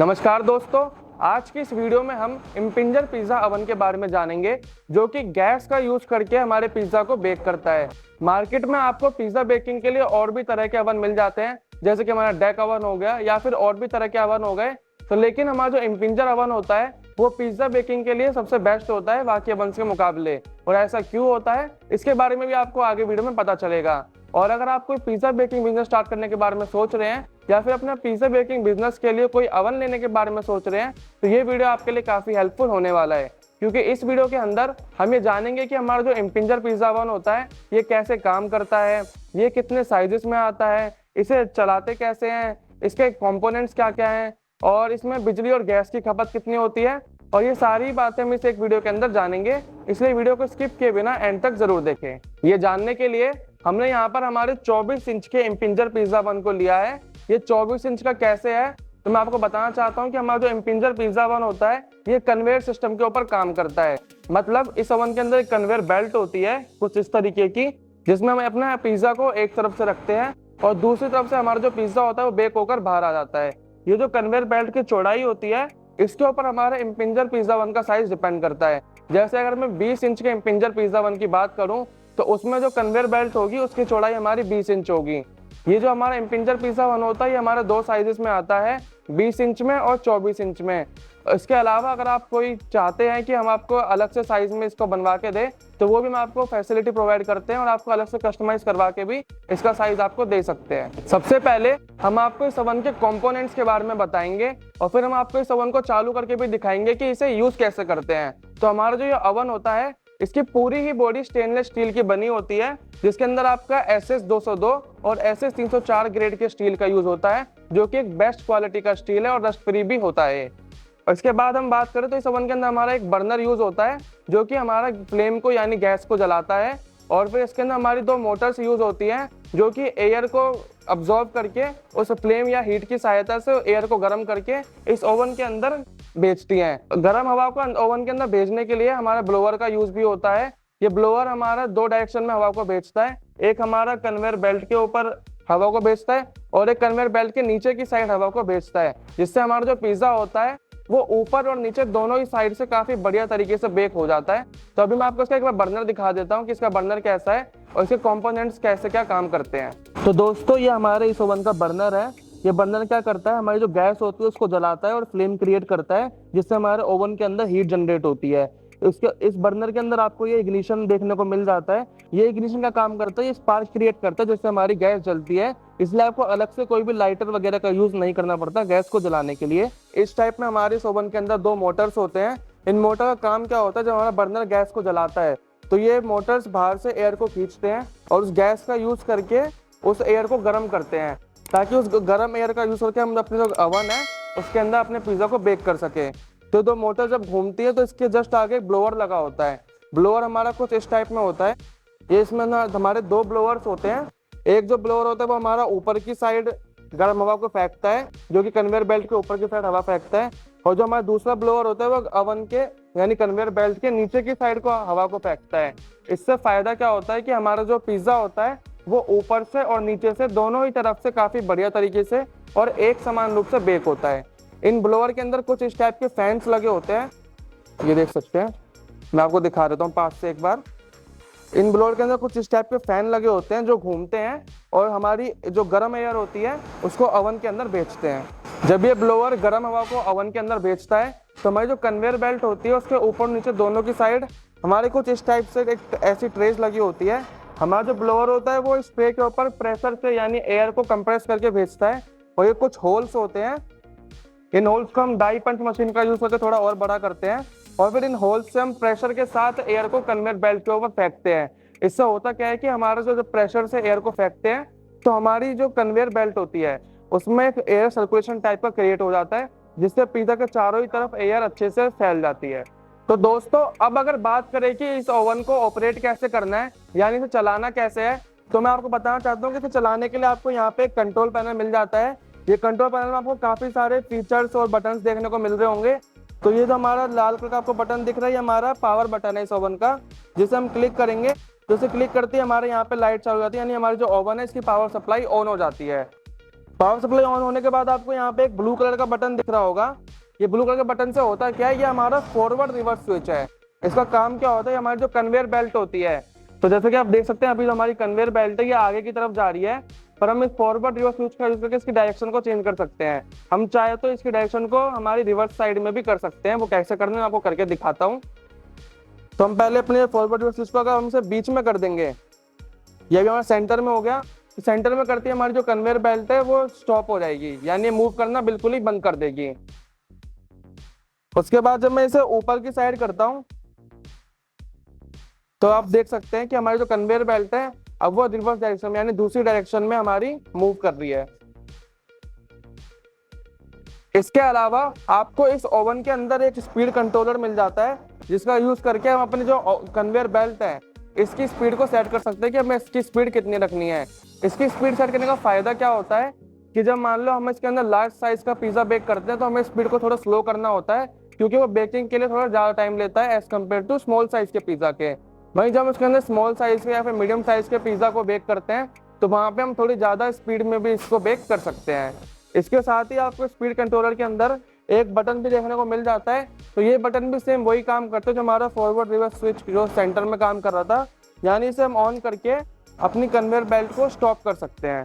नमस्कार दोस्तों, आज की इस वीडियो में हम इम्पिंजर पिज्जा अवन के बारे में जानेंगे जो कि गैस का यूज करके हमारे पिज्जा को बेक करता है। मार्केट में आपको पिज्जा बेकिंग के लिए और भी तरह के अवन मिल जाते हैं, जैसे कि हमारा डेक अवन हो गया या फिर और भी तरह के अवन हो गए। तो लेकिन हमारा जो इम्पिंजर अवन होता है वो पिज्जा बेकिंग के लिए सबसे बेस्ट होता है बाकी अवन के मुकाबले। और ऐसा क्यों होता है इसके बारे में भी आपको आगे वीडियो में पता चलेगा। और अगर आप कोई पिज्जा बेकिंग बिजनेस स्टार्ट करने के बारे में सोच रहे हैं या फिर अपना पिज्जा बेकिंग बिजनेस के लिए कोई अवन लेने के बारे में सोच रहे हैं तो ये वीडियो आपके लिए काफी हेल्पफुल होने वाला है, क्योंकि इस वीडियो के अंदर हम ये जानेंगे कि हमारा जो इम्पिंजर पिज्जा अवन होता है ये कैसे काम करता है, ये कितने साइजेस में आता है, इसे चलाते कैसे हैं, इसके कंपोनेंट्स क्या क्या हैं और इसमें बिजली और गैस की खपत कितनी होती है। और ये सारी बातें हम इस एक वीडियो के अंदर जानेंगे, इसलिए वीडियो को स्किप किए बिना एंड तक जरूर देखें। ये जानने के लिए हमने यहाँ पर हमारे 24 इंच के इम्पिंजर पिज्जा अवन को लिया है। ये 24 इंच का कैसे है तो मैं आपको बताना चाहता हूँ कि हमारा जो इम्पिंजर पिज्जा अवन होता है ये कन्वेयर सिस्टम के ऊपर काम करता है। मतलब इस अवन के अंदर एक कन्वेयर बेल्ट होती है कुछ इस तरीके की, जिसमें हम अपने पिज्जा को एक तरफ से रखते हैं और दूसरी तरफ से हमारा जो पिज्जा होता है वो बेक होकर बाहर आ जाता है। ये जो कन्वेयर बेल्ट की चौड़ाई होती है इसके ऊपर हमारे इम्पिंजर पिज्जा अवन का साइज डिपेंड करता है। जैसे अगर मैं 20 इंच के इम्पिंजर पिज्जा अवन की बात करूं तो उसमें जो कन्वेयर बेल्ट होगी उसकी चौड़ाई हमारी 20 इंच होगी। ये जो हमारा इम्पिंजर पिज्जा अवन होता है ये हमारे दो साइजेस में आता है, 20 इंच में और 24 इंच में। इसके अलावा अगर आप कोई चाहते हैं कि हम आपको अलग से साइज में इसको बनवा के दें तो वो भी हम आपको फैसिलिटी प्रोवाइड करते हैं और आपको अलग से कस्टमाइज करवा के भी इसका साइज आपको दे सकते हैं। सबसे पहले हम आपको इस ओवन के कंपोनेंट्स के बारे में बताएंगे और फिर हम आपको इस ओवन को चालू करके भी दिखाएंगे कि इसे यूज कैसे करते हैं। तो हमारा जो ये ओवन होता है इसकी पूरी ही बॉडी स्टेनलेस स्टील की बनी होती है, जिसके अंदर आपका SS 202 और SS 304 ग्रेड के स्टील का यूज होता है, जो कि एक बेस्ट क्वालिटी का स्टील है और रस्ट फ्री भी होता है। और इसके बाद हम बात करें तो इस ओवन के अंदर हमारा एक बर्नर यूज होता है जो कि हमारा फ्लेम को यानी गैस को जलाता है। और फिर इसके अंदर हमारी दो मोटर्स यूज होती हैं जो कि एयर को अब्सॉर्ब करके उस फ्लेम या हीट की सहायता से एयर को गर्म करके इस ओवन के अंदर भेजती हैं। गर्म हवा को ओवन के अंदर भेजने के लिए हमारा ब्लोअर का यूज भी होता है। ये ब्लोअर हमारा दो डायरेक्शन में हवा को भेजता है, एक हमारा कन्वेयर बेल्ट के ऊपर हवा को भेजता है और एक कन्वेयर बेल्ट के नीचे की साइड हवा को भेजता है, जिससे हमारा जो पिज्जा होता है वो ऊपर और नीचे दोनों ही साइड से काफी बढ़िया तरीके से बेक हो जाता है। तो अभी मैं आपको इसका एक बार बर्नर दिखा देता हूँ कि इसका बर्नर कैसा है और इसके कंपोनेंट्स कैसे क्या काम करते हैं। तो दोस्तों ये हमारे इस ओवन का बर्नर है। ये बर्नर क्या करता है, हमारी जो गैस होती है उसको जलाता है और फ्लेम क्रिएट करता है, जिससे हमारे ओवन के अंदर हीट जनरेट होती है। इस बर्नर के अंदर आपको ये इग्निशन देखने को मिल जाता है। ये इग्निशन का काम करता है, ये स्पार्क क्रिएट करता है जिससे हमारी गैस जलती है। इसलिए आपको अलग से कोई भी लाइटर वगैरह का यूज नहीं करना पड़ता गैस को जलाने के लिए। इस टाइप में हमारे इस ओवन के अंदर दो मोटर्स होते हैं। इन मोटर का काम क्या होता है, जब हमारा बर्नर गैस को जलाता है तो ये मोटर्स बाहर से एयर को खींचते हैं और उस गैस का यूज करके उस एयर को गर्म करते हैं, ताकि उस गर्म एयर का यूज करके हम अपने जो अवन है उसके अंदर अपने पिज्जा को बेक कर सके। तो दो मोटर जब घूमती है तो इसके जस्ट आगे ब्लोअर लगा होता है। ब्लोअर हमारा कुछ इस टाइप में होता है। ये इसमें ना हमारे दो ब्लोअर्स होते हैं। एक जो ब्लोअर होता है वो हमारा ऊपर की साइड गर्म हवा को फेंकता है, जो कि कन्वेयर बेल्ट के ऊपर की साइड हवा फेंकता है, और जो हमारा दूसरा ब्लोअर होता है वो अवन के यानी कन्वेयर बेल्ट के नीचे की साइड को हवा को फेंकता है। इससे फायदा क्या होता है कि हमारा जो पिज्जा होता है वो ऊपर से और नीचे से दोनों ही तरफ से काफी बढ़िया तरीके से और एक समान रूप से बेक होता है। इन ब्लोअर के अंदर कुछ इस टाइप के फैंस लगे होते हैं, ये देख सकते हैं, मैं आपको दिखा देता हूँ पास से एक बार। इन ब्लोअर के अंदर कुछ इस टाइप के फैन लगे होते हैं जो घूमते हैं और हमारी जो गर्म एयर होती है उसको ओवन के अंदर भेजते हैं। जब ये ब्लोअर गर्म हवा को ओवन के अंदर भेजता है तो हमारी जो कन्वेयर बेल्ट होती है उसके ऊपर नीचे दोनों की साइड हमारे कुछ इस टाइप से एक ऐसी ट्रेस लगी होती है। हमारा जो ब्लोअर होता है वो इस ट्रे के ऊपर प्रेशर से यानी एयर को कंप्रेस करके भेजता है और ये कुछ होल्स होते हैं। इन होल्स को हम डाई पंच मशीन का यूज करके थोड़ा और बड़ा करते हैं और फिर इन होल्स से हम प्रेशर के साथ एयर को कन्वेयर बेल्ट के ऊपर फेंकते हैं। इससे होता क्या है कि हमारा जो प्रेशर से एयर को फेंकते हैं तो हमारी जो कन्वेयर बेल्ट होती है उसमें एक एयर सर्कुलेशन टाइप का क्रिएट हो जाता है, जिससे पिज्जा के चारों ही तरफ एयर अच्छे से फैल जाती है। तो दोस्तों अब अगर बात करें कि इस ओवन को ऑपरेट कैसे करना है यानी इसे चलाना कैसे है, तो मैं आपको बताना चाहता हूँ कि इसे चलाने के लिए आपको यहाँ पे एक कंट्रोल पैनल मिल जाता है। ये कंट्रोल पैनल में आपको काफी सारे फीचर्स और बटन्स देखने को मिल रहे होंगे। तो ये जो हमारा लाल कलर का आपको बटन दिख रहा है ये हमारा पावर बटन है इस ओवन का, जिसे हम क्लिक करेंगे तो इसे क्लिक करते ही हमारे यहाँ पे लाइट चालू हो जाती है, यानी हमारी जो ओवन है इसकी पावर सप्लाई ऑन हो जाती है। पावर सप्लाई ऑन होने के बाद आपको यहाँ पे एक ब्लू कलर का बटन दिख रहा होगा। ये ब्लू कलर के बटन से होता क्या है, ये हमारा फॉरवर्ड रिवर्स स्विच है। इसका काम क्या होता है, हमारी जो कन्वेयर बेल्ट होती है, तो जैसे कि आप देख सकते हैं अभी जो हमारी कन्वेयर बेल्ट है ये आगे की तरफ जा रही है, पर हम इस फॉरवर्ड रिवर्स स्विच का यूज करके इसकी डायरेक्शन को चेंज कर सकते हैं। हम चाहे तो इसकी डायरेक्शन को हमारी रिवर्स साइड में भी कर सकते हैं, वो कैसे करना है आपको करके दिखाता हूँ। तो हम पहले अपने फॉरवर्ड रिवर्स स्विच को अगर हम इसे बीच में कर देंगे, ये भी हमारा सेंटर में हो गया। सेंटर में करती है हमारी जो कन्वेयर बेल्ट है वो स्टॉप हो जाएगी, यानी मूव करना बिल्कुल ही बंद कर देगी। उसके बाद जब मैं इसे ऊपर की साइड करता हूं तो आप देख सकते हैं कि हमारी जो कन्वेयर बेल्ट है अब वो रिवर्स डायरेक्शन में यानी दूसरी डायरेक्शन में हमारी मूव कर रही है। इसके अलावा आपको इस ओवन के अंदर एक स्पीड कंट्रोलर मिल जाता है, जिसका यूज करके हम अपनी जो कन्वेयर बेल्ट है इसकी स्पीड को सेट कर सकते हैं कि हमें इसकी स्पीड कितनी रखनी है। इसकी स्पीड सेट करने का फायदा क्या होता है कि जब मान लो हम इसके अंदर लार्ज साइज का पिज्जा बेक करते हैं तो हमें स्पीड को थोड़ा स्लो करना होता है, क्योंकि वो बेकिंग के लिए थोड़ा ज्यादा टाइम लेता है as compared to small size के पिज्जा के। वहीं जब हम इसके अंदर स्मॉल साइज के या फिर मीडियम साइज के पिज्जा को बेक करते हैं तो वहां पे हम थोड़ी ज्यादा स्पीड में भी इसको बेक कर सकते हैं। इसके साथ ही आपको स्पीड कंट्रोलर के अंदर एक बटन भी देखने को मिल जाता है, तो ये बटन भी सेम वही काम करते हैं जो हमारा फॉरवर्ड रिवर्स स्विच जो सेंटर में काम कर रहा था, यानी इसे हम ऑन करके अपनी कन्वेयर बेल्ट को स्टॉप कर सकते हैं।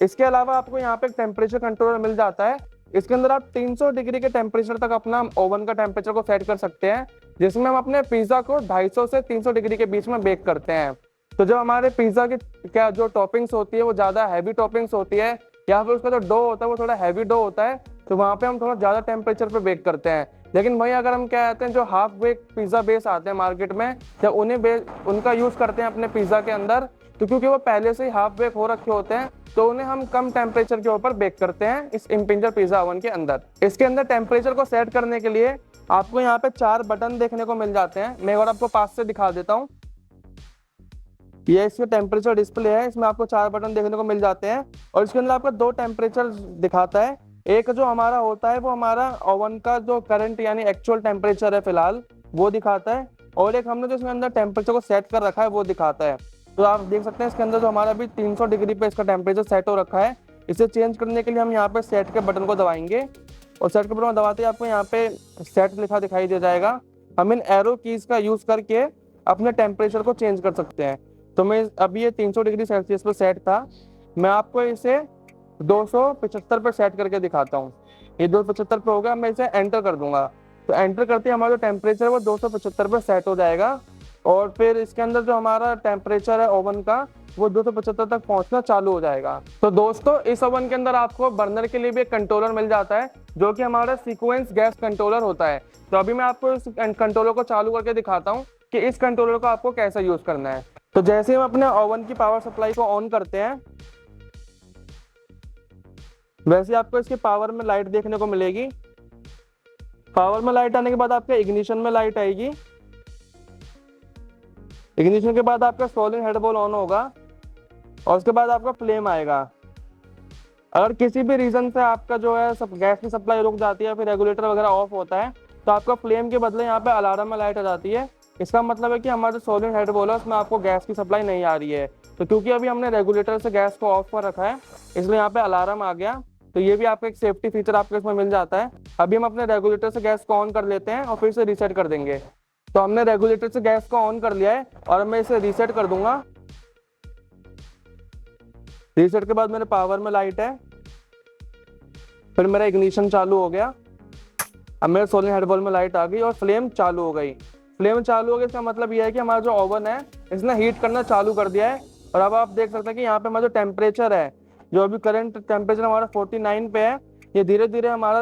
इसके अलावा आपको यहाँ पे एक टेम्परेचर कंट्रोलर मिल जाता है। इसके अंदर आप 300 डिग्री के टेम्परेचर तक अपना ओवन का टेम्परेचर को सेट कर सकते हैं, जिसमें हम अपने पिज्जा को 250 से 300 डिग्री के बीच में बेक करते हैं। तो जब हमारे पिज्जा की क्या जो टॉपिंग्स होती है वो ज्यादा हैवी टॉपिंग्स होती है या फिर उसका जो डो होता है वो थोड़ा हैवी डो होता है, तो वहाँ पे हम थोड़ा ज्यादा टेम्परेचर पे बेक करते हैं। लेकिन वहीं अगर हम क्या कहते हैं जो हाफ बेक पिज्जा बेस आते हैं मार्केट में, या उनका यूज करते हैं अपने पिज्जा के अंदर, तो क्योंकि वो पहले से ही हाफ बेक हो रखे होते हैं तो उन्हें हम कम टेम्परेचर के ऊपर बेक करते हैं इस इम्पिंजर पिज्जा ओवन के अंदर। इसके अंदर टेम्परेचर को सेट करने के लिए आपको यहाँ पे 4 बटन देखने को मिल जाते हैं। मैं और आपको पास से दिखा देता हूँ। ये इसमें टेम्परेचर डिस्प्ले है, इसमें आपको 4 बटन देखने को मिल जाते हैं और इसके अंदर आपको 2 टेम्परेचर दिखाता है। एक जो हमारा होता है वो हमारा ओवन का जो करंट यानी एक्चुअल टेम्परेचर है फिलहाल वो दिखाता है, और एक हमने जो इसके अंदर टेम्परेचर को सेट कर रखा है वो दिखाता है। तो आप देख सकते हैं इसके अंदर जो हमारा भी 300 डिग्री पे इसका टेम्परेचर सेट हो रखा है। इसे चेंज करने के लिए हम यहाँ पे सेट के बटन को दबाएंगे और सेट के बटन को दबाते ही आपको यहाँ पे सेट लिखा दिखाई दे जाएगा। हम इन एरो कीज का यूज करके अपने टेम्परेचर को चेंज कर सकते हैं। तो मैं अभी ये 300 डिग्री सेल्सियस पर सेट था, मैं आपको इसे 275 पर सेट करके दिखाता हूँ। ये 275 पे होगा, मैं इसे एंटर कर दूंगा। तो एंटर करते ही हमारा जो टेम्परेचर है वो 275 पर सेट हो जाएगा और फिर इसके अंदर जो हमारा टेम्परेचर है ओवन का वो 275 तक पहुंचना चालू हो जाएगा। तो दोस्तों इस ओवन के अंदर आपको बर्नर के लिए भी एक कंट्रोलर मिल जाता है जो कि हमारा सीक्वेंस गैस कंट्रोलर होता है। तो अभी मैं आपको इस कंट्रोलर को चालू करके दिखाता हूँ कि इस कंट्रोलर को आपको कैसे यूज करना है। तो जैसे हम अपने ओवन की पावर सप्लाई को ऑन करते हैं वैसे आपको इसके पावर में लाइट देखने को मिलेगी। पावर में लाइट आने के बाद आपके इग्निशन में लाइट आएगी। इग्निशन के बाद आपका सोलिड हेड बॉल ऑन होगा और उसके बाद आपका फ्लेम आएगा। अगर किसी भी रीजन से आपका जो है सब गैस की सप्लाई रुक जाती है फिर रेगुलेटर वगैरह ऑफ होता है तो आपका फ्लेम के बदले यहाँ पे अलार्म में लाइट आ जाती है। इसका मतलब है कि हमारा जो सोलिड हेड बॉल है उसमें आपको गैस की सप्लाई नहीं आ रही है। तो क्योंकि अभी हमने रेगुलेटर से गैस को ऑफ कर रखा है इसलिए यहाँ पे अलार्म आ गया। तो ये भी आपका एक सेफ्टी फीचर आपको इसमें मिल जाता है। अभी हम अपने रेगुलेटर से गैस को ऑन कर लेते हैं और फिर से रीसेट कर देंगे। तो हमने रेगुलेटर से गैस को ऑन कर लिया है और मैं इसे रीसेट कर दूंगा। रीसेट के बाद मेरे पावर में लाइट है, फिर मेरा इग्निशन चालू हो गया। अब मेरे सोलिड हेड बॉल में लाइट आ गई और फ्लेम चालू हो गई। फ्लेम चालू हो गई इसका मतलब यह है कि हमारा जो ओवन है इसने हीट करना चालू कर दिया है। और अब आप देख सकते हैं कि यहाँ पे हमारा जो टेम्परेचर है जो अभी करंट टेम्परेचर हमारा 49 पे है, ये धीरे धीरे हमारा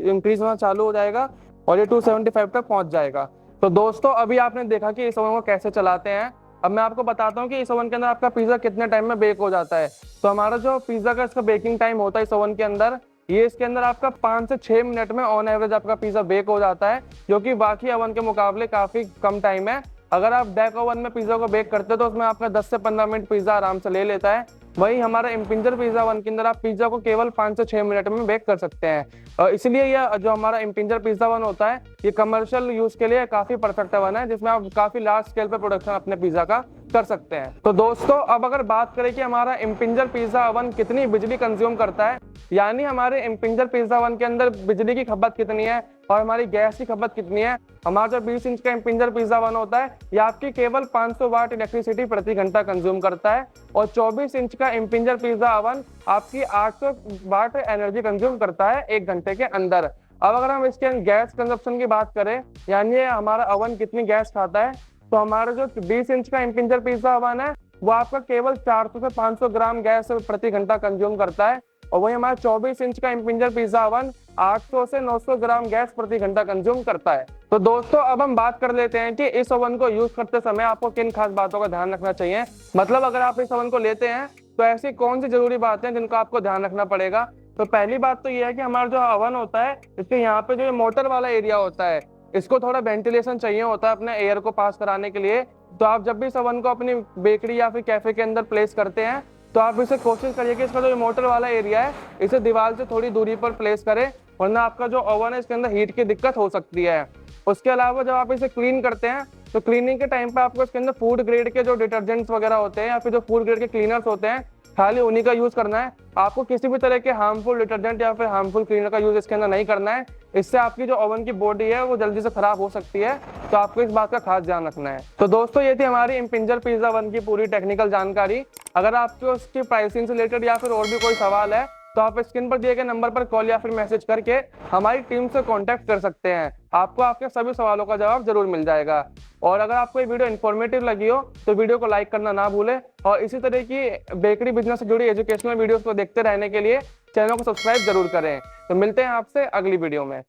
इंक्रीज होना चालू हो जाएगा और ये 275 तक पहुंच जाएगा। तो दोस्तों अभी आपने देखा कि इस ओवन को कैसे चलाते हैं। अब मैं आपको बताता हूँ कि इस ओवन के अंदर आपका पिज्जा कितने टाइम में बेक हो जाता है। तो हमारा जो पिज्जा का इसका बेकिंग टाइम होता है इस ओवन के अंदर, ये इसके अंदर आपका 5 से 6 मिनट में ऑन एवरेज आपका पिज्जा बेक हो जाता है, जो कि बाकी ओवन के मुकाबले काफी कम टाइम है। अगर आप डेक ओवन में पिज्जा को बेक करते हो तो उसमें आपका 10 से 15 मिनट पिज्जा आराम से ले लेता है। वही हमारा इम्पिंजर पिज्जा ओवन के अंदर आप पिज्जा को केवल 5 से 6 मिनट में बेक कर सकते हैं। इसलिए यह जो हमारा इम्पिंजर पिज्जा ओवन होता है ये कमर्शियल यूज के लिए काफी परफेक्ट ओवन है, जिसमें आप काफी लार्ज स्केल पे प्रोडक्शन अपने पिज्जा का कर सकते हैं। तो दोस्तों अब अगर बात करें कि हमारा इम्पिंजर पिज्जा ओवन कितनी बिजली कंज्यूम करता है, यानी हमारे इम्पिंजर पिज्जा ओवन के अंदर बिजली की खपत कितनी है और हमारी गैस की खपत कितनी है। हमारा जो 20 इंच का इम्पिंजर पिज्जा ओवन होता है ये आपकी केवल 500 वाट इलेक्ट्रिसिटी प्रति घंटा कंज्यूम करता है और 24 इंच का इम्पिंजर पिज्जा ओवन आपकी 800 वाट एनर्जी कंज्यूम करता है 1 घंटे के अंदर। अब अगर हम इसके गैस कंजप्शन की बात करें, यानी हमारा ओवन कितनी गैस खाता है, तो हमारा जो 20 इंच का इम्पिंजर पिज्जा ओवन है वो आपका केवल 400 से 500 ग्राम गैस प्रति घंटा कंज्यूम करता है और वही हमारा 24 इंच का इम्पिंजर पिज्जा ओवन 800 से 900 ग्राम गैस प्रति घंटा कंज्यूम करता है। तो दोस्तों अब हम बात कर लेते हैं कि इस ओवन को यूज करते समय आपको किन खास बातों का ध्यान रखना चाहिए। मतलब अगर आप इस ओवन को लेते हैं तो ऐसी कौन सी जरूरी बातें हैं जिनका आपको ध्यान रखना पड़ेगा। तो पहली बात तो यह है कि हमारा जो ओवन होता है इसके यहाँ पे जो मोटर वाला एरिया होता है इसको थोड़ा वेंटिलेशन चाहिए होता है अपने एयर को पास कराने के लिए। तो आप जब भी इस ओवन को अपनी बेकरी या फिर कैफे के अंदर प्लेस करते हैं तो आप इसे कोशिश करिए कि इसका जो मोटर वाला एरिया है इसे दीवार से थोड़ी दूरी पर प्लेस करें, वरना आपका जो ओवन है इसके अंदर हीट की दिक्कत हो सकती है। उसके अलावा जब आप इसे क्लीन करते हैं तो क्लीनिंग के टाइम पे आपको इसके अंदर फूड ग्रेड के जो डिटर्जेंट्स वगैरह होते हैं या फिर जो फूड ग्रेड के क्लीनर्स होते हैं खाली उन्हीं का यूज करना है। आपको किसी भी तरह के हार्मफुल डिटर्जेंट या फिर हार्मफुल क्लीनर का यूज इसके अंदर नहीं करना है। इससे आपकी जो ओवन की बॉडी है वो जल्दी से खराब हो सकती है, तो आपको इस बात का खास ध्यान रखना है। तो दोस्तों ये थी हमारी इम्पिंजर पिज्जा ओवन की पूरी टेक्निकल जानकारी। अगर आपको उसकी प्राइसिंग से रिलेटेड या फिर और भी कोई सवाल है तो आप स्क्रीन पर दिए गए नंबर पर कॉल या फिर मैसेज करके हमारी टीम से कांटेक्ट कर सकते हैं। आपको आपके सभी सवालों का जवाब जरूर मिल जाएगा। और अगर आपको ये वीडियो इन्फॉर्मेटिव लगी हो तो वीडियो को लाइक करना ना भूलें और इसी तरह की बेकरी बिजनेस से जुड़ी एजुकेशनल वीडियोस को देखते रहने के लिए चैनल को सब्सक्राइब जरूर करें। तो मिलते हैं आपसे अगली वीडियो में।